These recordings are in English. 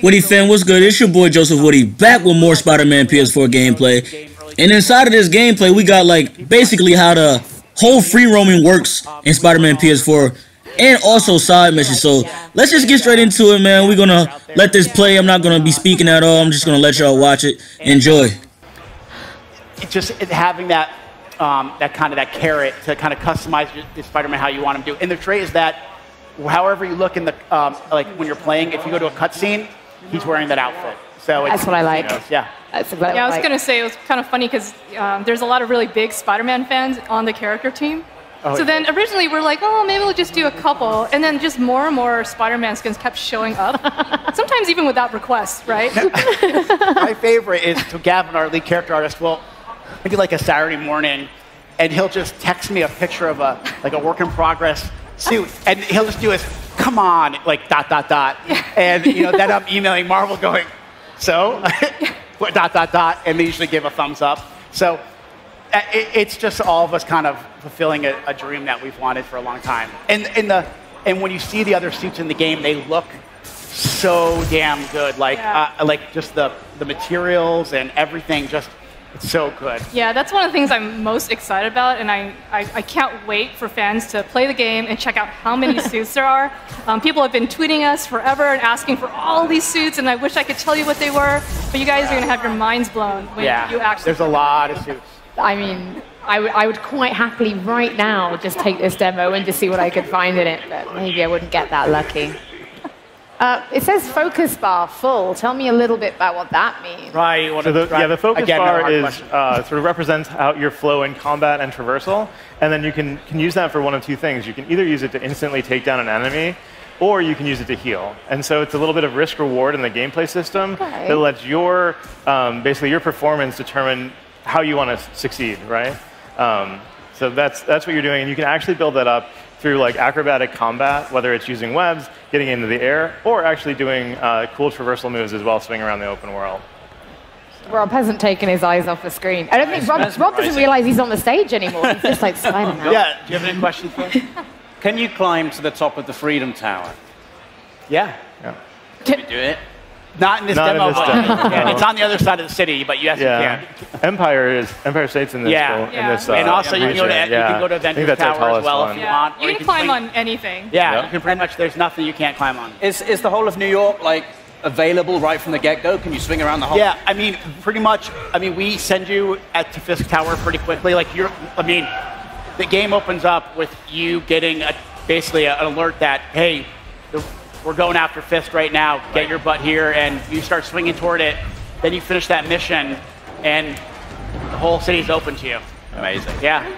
Witty fan, what's good? It's your boy Joseph Witty back with more Spider-Man PS4 gameplay. And inside of this gameplay, we got like basically how the whole free roaming works in Spider-Man PS4 and also side missions. So let's just get straight into it, man. We're gonna let this play. I'm not gonna be speaking at all. I'm just gonna let y'all watch it. Enjoy. Just having that that carrot to kind of customize your Spider-Man how you want him to. And the trait is that however you look in the like when you're playing, if you go to a cutscene, he's wearing that outfit. So that's what I like. Yeah. That's exactly I was going to say, it was kind of funny because there's a lot of really big Spider-Man fans on the character team. Oh, so then originally we're like, oh, maybe we'll just do a couple. And then just more and more Spider-Man skins kept showing up. Sometimes even without requests, right? My favorite is to Gavin, our lead character artist, will maybe like a Saturday morning, and he'll just text me a picture of a work in progress suit. And he'll just do his, come on, like ... And then I'm emailing Marvel going, so, ... and they usually give a thumbs up. So it's just all of us kind of fulfilling a dream that we've wanted for a long time. And when you see the other suits in the game, they look so damn good. Like just the materials and everything, just it's so good. Yeah, that's one of the things I'm most excited about, and I can't wait for fans to play the game and check out how many suits there are. People have been tweeting us forever and asking for all these suits, and I wish I could tell you what they were, but you guys are going to have your minds blown when you actually... There's a lot of suits. I mean, I would quite happily right now just take this demo and just see what I could find in it, but maybe I wouldn't get that lucky. It says focus bar full. Tell me a little bit about what that means. Right. So the focus bar is sort of represents how your flow in combat and traversal, and then you can use that for one of two things. You can either use it to instantly take down an enemy, or you can use it to heal. And so it's a little bit of risk reward in the gameplay system that lets your basically your performance determine how you want to succeed, right? So that's what you're doing, and you can actually build that up through like acrobatic combat, whether it's using webs, getting into the air, or actually doing cool traversal moves as well, swinging around the open world. Rob hasn't taken his eyes off the screen. I don't think Rob doesn't realize he's on the stage anymore. He's just like Spider-Man. Yeah, do you have any questions for me? Can you climb to the top of the Freedom Tower? Yeah. Can you do it? Not in this demo. It's on the other side of the city, but yes, you can. Empire State's in this. And also you can go to Avengers Tower as well if you want. You can climb on anything. Yeah, you can pretty much. There's nothing you can't climb on. Is the whole of New York like available right from the get-go? Can you swing around the whole? Yeah, I mean, pretty much. I mean, we send you to Fisk Tower pretty quickly. Like the game opens up with you getting basically an alert that hey, we're going after Fisk right now. Get your butt here, and you start swinging toward it. Then you finish that mission, and the whole city's open to you. Amazing. Yeah,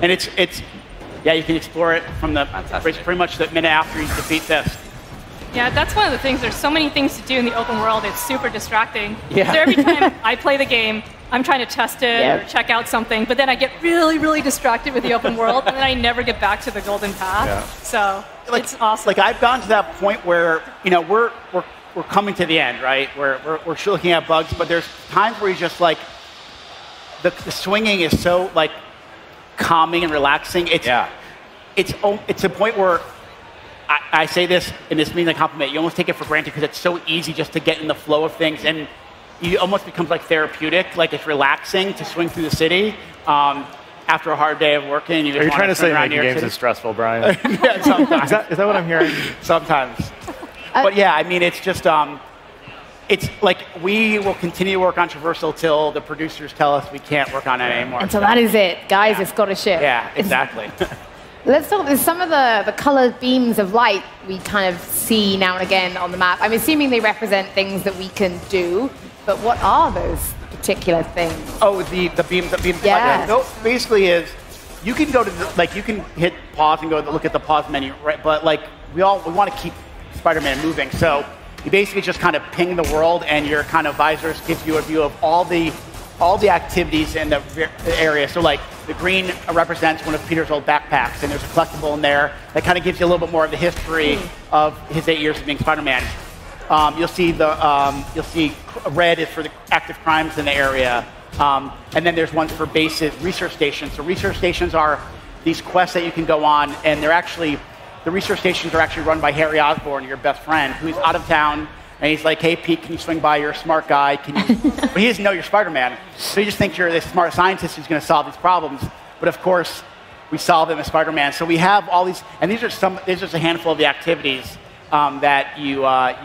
and it's you can explore it from pretty much the minute after you defeat Fisk. Yeah, that's one of the things. There's so many things to do in the open world. It's super distracting. Yeah. So every time I play the game, I'm trying to test it or check out something, but then I get really, really distracted with the open world, and then I never get back to the golden path. Yeah. So it's awesome. Like I've gotten to that point where we're coming to the end, right? We're looking at bugs, but there's times where you just like the swinging is so like calming and relaxing. It's a point where I say this, and this means a compliment. You almost take it for granted because it's so easy just to get in the flow of things, and it almost becomes like therapeutic. Like it's relaxing to swing through the city after a hard day of working. Are you trying to say making games is stressful, Brian? Yeah, sometimes. Is that what I'm hearing? Sometimes. But yeah, I mean, it's just it's like we will continue to work on traversal till the producers tell us we can't work on it anymore. And so that is it, guys. It's got to ship. Yeah, exactly. Let's talk. There's some of the colored beams of light we kind of see now and again on the map. I'm assuming they represent things that we can do, but what are those particular things? Oh, the beams. Yeah. No, basically is you can go to you can hit pause and go look at the pause menu, right? But like we want to keep Spider-Man moving, so you basically just kind of ping the world, and your kind of visors gives you a view of all the activities in the area. So like the green represents one of Peter's old backpacks, and there's a collectible in there that kind of gives you a little bit more of the history of his 8 years of being Spider-Man. You'll see red is for the active crimes in the area, and then there's ones for bases, research stations. So research stations are these quests that you can go on, and the research stations are actually run by Harry Osborn, your best friend, who's out of town And he's like, hey, Pete, can you swing by? You're a smart guy. Can you? But he doesn't know you're Spider-Man. So he just thinks you're this smart scientist who's going to solve these problems. But of course, we solve them as Spider-Man. So we have all these, and these are just a handful of the activities that you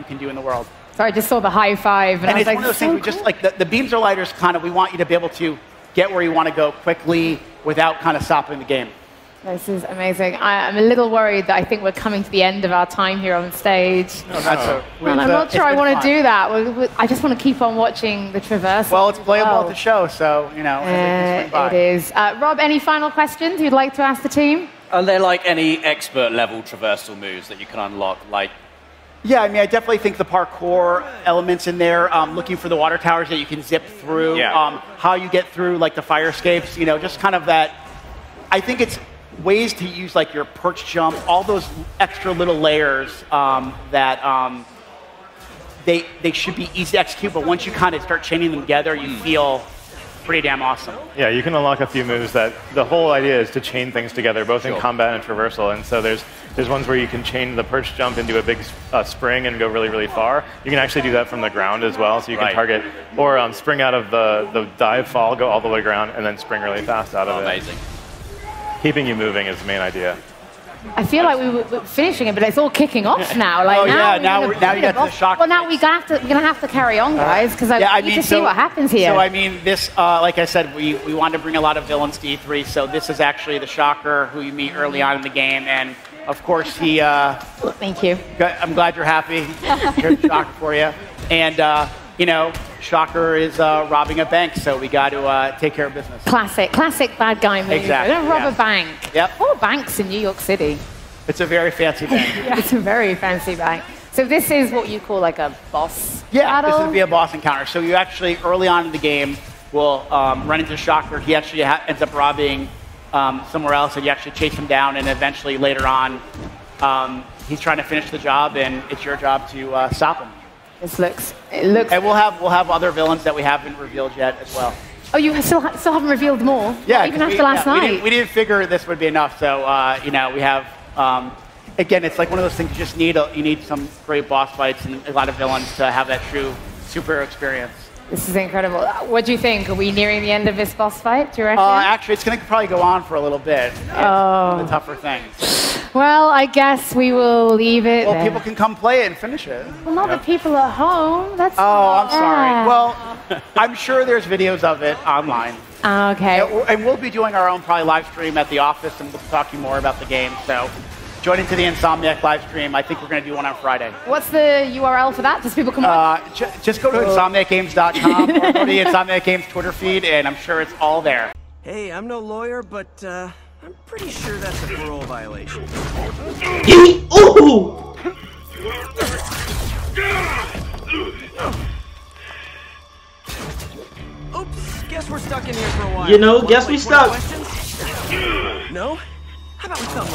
can do in the world. So I just saw the high five, and I was it's like, one of those things. We just like the beams or lighters. Kind of, we want you to be able to get where you want to go quickly without kind of stopping the game. This is amazing. I'm a little worried that I think we're coming to the end of our time here on stage. And I'm not sure I want to do that. I just want to keep on watching the traversal. Well, it's playable at the show, so, you know, it is. Rob, any final questions you'd like to ask the team? Are there like any expert level traversal moves that you can unlock? Like, yeah, I mean, I definitely think the parkour elements in there, looking for the water towers that you can zip through, how you get through like the fire escapes, you know, just kind of that. I think it's ways to use like your perch jump, all those extra little layers that they should be easy to execute, but once you kind of start chaining them together, you feel pretty damn awesome. Yeah, you can unlock a few moves that the whole idea is to chain things together, both in combat and traversal. And so there's ones where you can chain the perch jump into a big spring and go really, really far. You can actually do that from the ground as well, so you can target, or spring out of the dive fall, go all the way around, and then spring really fast out of it. Amazing. Keeping you moving is the main idea. I feel like we were finishing it, but it's all kicking off now. Like now you got to the shock. Well, now we're gonna have to carry on, guys, because I need to see what happens here. So I mean, this, like I said, we wanted to bring a lot of villains to E3. So this is actually the Shocker, who you meet early on in the game, and of course he. Thank you. I'm glad you're happy. Here's the Shocker for you, and you know, Shocker is robbing a bank, so we got to take care of business. Classic bad guy move. Exactly. Don't rob a bank. Yep. 4 banks in New York City. It's a very fancy bank. It's a very fancy bank. So this is what you call like a boss battle? This would be a boss encounter. So you actually, early on in the game, will run into Shocker. He actually ends up robbing somewhere else, and you actually chase him down, and eventually later on, he's trying to finish the job, and it's your job to stop him. It looks. And we'll have other villains that we haven't revealed yet as well. Oh, you still haven't revealed more? Yeah, even after last night. We didn't figure this would be enough. So you know, we have. Again, it's like one of those things you need some great boss fights and a lot of villains to have that true superhero experience. This is incredible. What do you think? Are we nearing the end of this boss fight? Do you reckon? Actually, it's going to probably go on for a little bit. One of the tougher things. Well, I guess we will leave it. Well, people can come play it and finish it. Well, not the people at home. That's. I'm sorry. Well, I'm sure there's videos of it online. Okay. And we'll be doing our own probably live stream at the office, and we'll talk to you more about the game. So. Join into the Insomniac live stream. I think we're going to do one on Friday. What's the URL for that? Just people come just go to InsomniacGames.com or go to the Insomniac Games Twitter feed, and I'm sure it's all there. Hey, I'm no lawyer, but I'm pretty sure that's a parole violation. Ooh! Oops, guess we're stuck in here for a while. You know, guess we stuck. No? How about we thumb